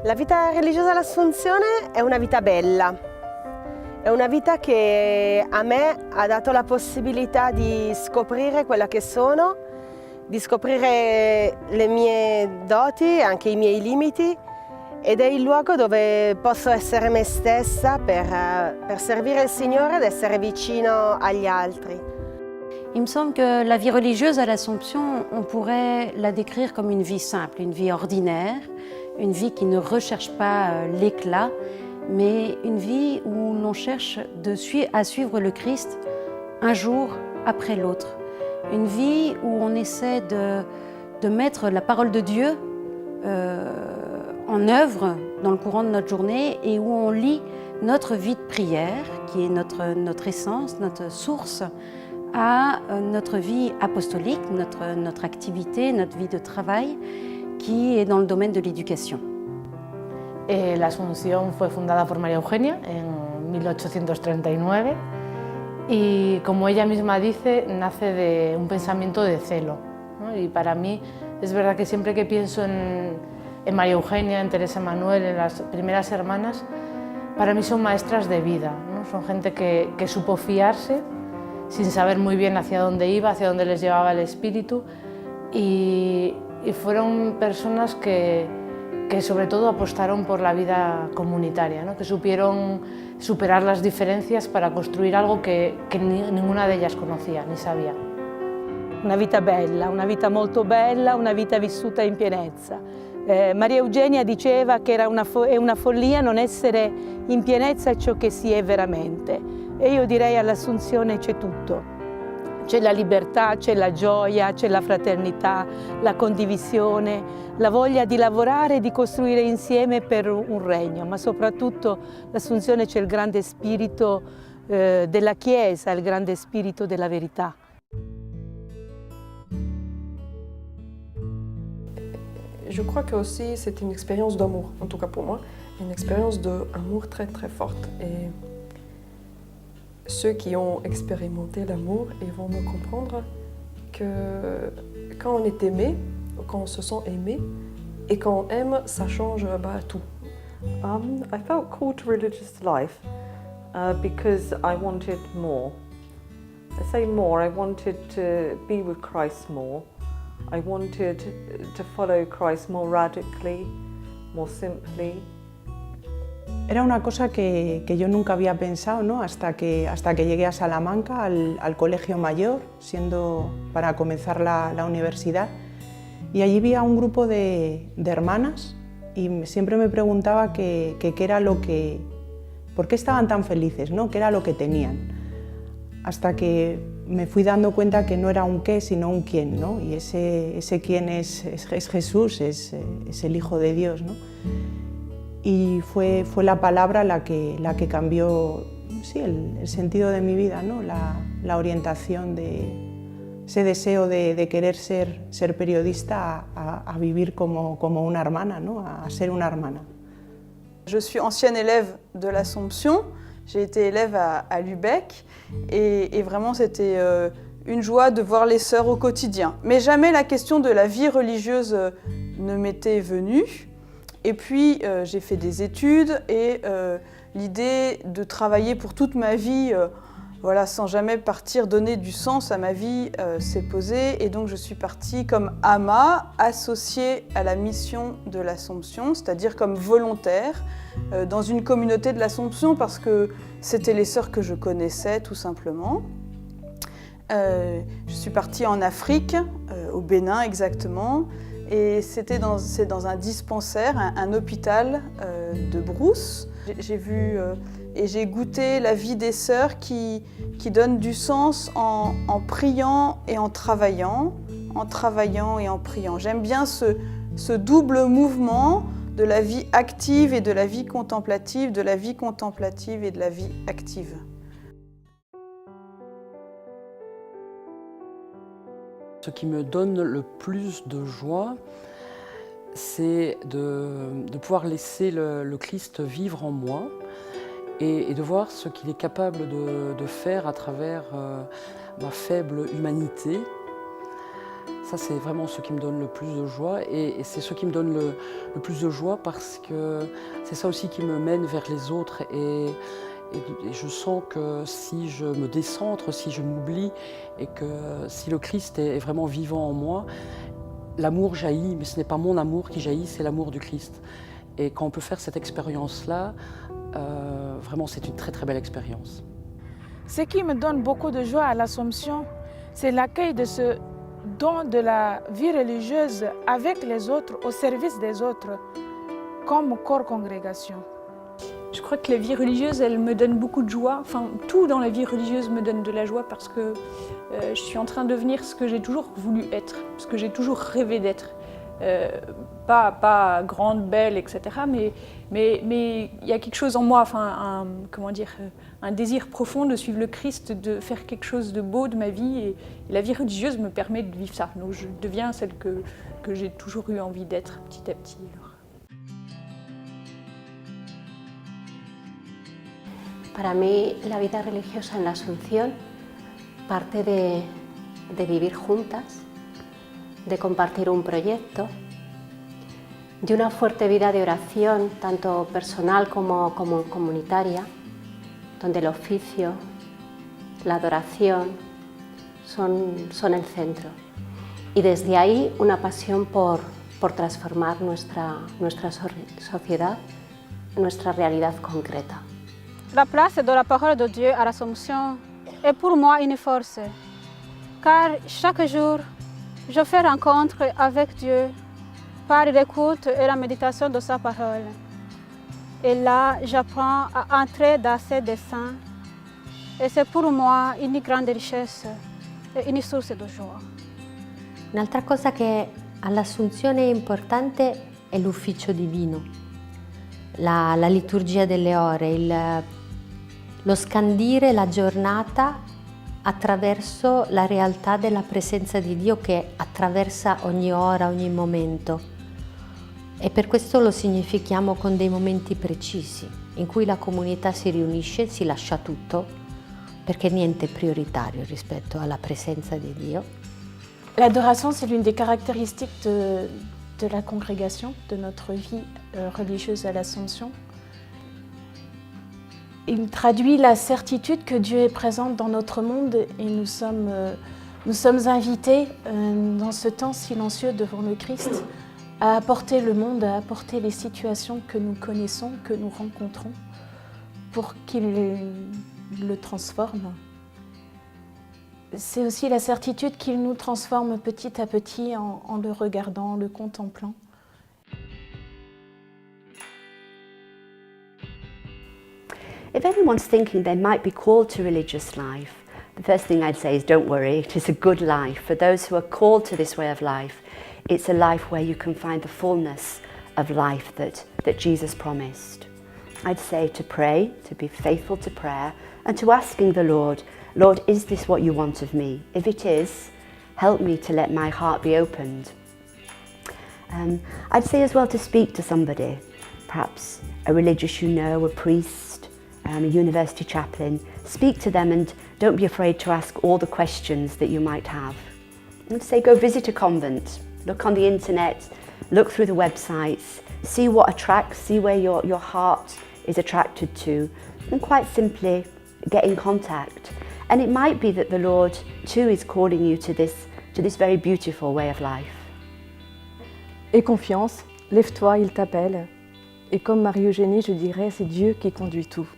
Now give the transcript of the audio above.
La vita religiosa all'Assunzione è una vita bella, è una vita che a me ha dato la possibilità di scoprire quella che sono, di scoprire le mie doti, anche i miei limiti, ed è il luogo dove posso essere me stessa per servire il Signore ed essere vicino agli altri. Il me semble que la vie religieuse à l'Assomption, on pourrait la décrire comme une vie simple, une vie ordinaire, une vie qui ne recherche pas l'éclat, mais une vie où l'on cherche à suivre le Christ un jour après l'autre. Une vie où on essaie de mettre la parole de Dieu en œuvre dans le courant de notre journée et où on lie notre vie de prière, qui est notre essence, notre source, à notre vie apostolique, notre activité, notre vie de travail, qui est dans le domaine de l'éducation. La Asunción fue fundada por María Eugenia en 1839 y, como ella misma dice, nace de un pensamiento de celo, ¿no? Y para mí es verdad que siempre que pienso en María Eugenia, en Teresa Manuel, en las primeras hermanas, para mí son maestras de vida, ¿no? Son gente que supo fiarse sin saber muy bien hacia dónde iba, hacia dónde les llevaba el espíritu, y fueron personas que sobre todo apostaron por la vida comunitaria, ¿no? Que supieron superar las diferencias para construir algo que ninguna de ellas conocía ni sabía. Una vita bella, una vita molto bella, una vita vissuta in pienezza. Maria Eugenia diceva che è una follia non essere in pienezza ciò che si è veramente. E io direi all'Assunzione c'è tutto. C'è la libertà, c'è la gioia, c'è la fraternità, la condivisione, la voglia di lavorare e di costruire insieme per un regno, ma soprattutto l'Assunzione c'è il grande spirito della Chiesa, il grande spirito della verità. Je crois que aussi c'est une expérience d'amour, en tout cas pour moi, une expérience d'amour très très forte. Et ceux qui ont expérimenté l'amour, ils vont me comprendre que quand on est aimé, quand on se sent aimé, et quand on aime, ça change tout. I felt called to religious life because I wanted more. I say more, I wanted to be with Christ more. I wanted to follow Christ more radically, more simply. Era una cosa que yo nunca había pensado, ¿no? hasta que llegué a Salamanca, al colegio mayor, para comenzar la universidad. Y allí vi a un grupo de hermanas y siempre me preguntaba qué era por qué estaban tan felices, ¿no? qué era lo que tenían. Hasta que me fui dando cuenta que no era un qué, sino un quién, ¿no? Y ese quién es Jesús, es el Hijo de Dios, ¿no? Y fue la palabra la que cambió, sí, el sentido de mi vida, ¿no? La orientación de ese deseo de querer ser periodista a vivir como una hermana, ¿no? A ser una hermana. Je suis ancienne élève de l'Assomption. J'ai été élève à Lübeck et vraiment c'était une joie de voir les sœurs au quotidien. Mais jamais la question de la vie religieuse ne m'était venue. Et puis j'ai fait des études et l'idée de travailler pour toute ma vie, voilà, sans jamais partir donner du sens à ma vie, s'est posée. Et donc je suis partie comme AMA, associée à la mission de l'Assomption, c'est-à-dire comme volontaire dans une communauté de l'Assomption parce que c'était les sœurs que je connaissais tout simplement. Je suis partie en Afrique, au Bénin exactement, et c'est dans un dispensaire, un hôpital de brousse. J'ai vu et j'ai goûté la vie des sœurs qui donnent du sens en priant et en travaillant et en priant. J'aime bien ce double mouvement de la vie active et de la vie contemplative, de la vie contemplative et de la vie active. Ce qui me donne le plus de joie, c'est de pouvoir laisser le Christ vivre en moi et de voir ce qu'il est capable de faire à travers ma faible humanité. Ça, c'est vraiment ce qui me donne le plus de joie et c'est ce qui me donne le plus de joie parce que c'est ça aussi qui me mène vers les autres et je sens que si je me décentre, si je m'oublie et que si le Christ est vraiment vivant en moi, l'amour jaillit, mais ce n'est pas mon amour qui jaillit, c'est l'amour du Christ. Et quand on peut faire cette expérience-là, vraiment c'est une très très belle expérience. Ce qui me donne beaucoup de joie à l'Assomption, c'est l'accueil de ce don de la vie religieuse avec les autres, au service des autres, comme corps congrégation. Je crois que la vie religieuse, elle me donne beaucoup de joie. Enfin, tout dans la vie religieuse me donne de la joie parce que je suis en train de devenir ce que j'ai toujours voulu être, ce que j'ai toujours rêvé d'être. Pas grande, belle, etc. Mais il y a quelque chose en moi, enfin, un désir profond de suivre le Christ, de faire quelque chose de beau de ma vie. Et la vie religieuse me permet de vivre ça. Donc je deviens celle que j'ai toujours eu envie d'être petit à petit. Para mí, la vida religiosa en la Asunción parte de vivir juntas, de compartir un proyecto, de una fuerte vida de oración, tanto personal como comunitaria, donde el oficio, la adoración son el centro. Y desde ahí una pasión por transformar nuestra sociedad, nuestra realidad concreta. La place de la parole de Dieu à l'Assomption est pour moi une force, car chaque jour, je fais rencontre avec Dieu par l'écoute et la méditation de sa parole. Et là, j'apprends à entrer dans ses desseins, et c'est pour moi une grande richesse e une source de joie. Un'altra cosa che all'Assunzione è importante è l'ufficio divino, la liturgia delle ore, lo scandire la giornata attraverso la realtà della presenza di Dio che attraversa ogni ora, ogni momento. E per questo lo significhiamo con dei momenti precisi, in cui la comunità si riunisce, si lascia tutto, perché niente è prioritario rispetto alla presenza di Dio. L'adoration, c'est l'une des caractéristiques de la congrégation, de notre vie religieuse à l'Assomption. Il traduit la certitude que Dieu est présent dans notre monde et nous sommes invités dans ce temps silencieux devant le Christ à apporter le monde, à apporter les situations que nous connaissons, que nous rencontrons, pour qu'il le transforme. C'est aussi la certitude qu'il nous transforme petit à petit en le regardant, en le contemplant. If anyone's thinking they might be called to religious life, the first thing I'd say is don't worry, it is a good life. For those who are called to this way of life, it's a life where you can find the fullness of life that Jesus promised. I'd say to pray, to be faithful to prayer, and to asking the Lord, Lord, is this what you want of me? If it is, help me to let my heart be opened. I'd say as well to speak to somebody, perhaps a religious you know, a priest, a university chaplain. Speak to them and don't be afraid to ask all the questions that you might have. And say go visit a convent, look on the internet, look through the websites, see what attracts, see where your heart is attracted to, and quite simply get in contact. And it might be that the Lord too is calling you to this very beautiful way of life. Aie confiance, lève-toi, il t'appelle. Et comme Marie-Eugénie, je dirais, c'est Dieu qui conduit tout.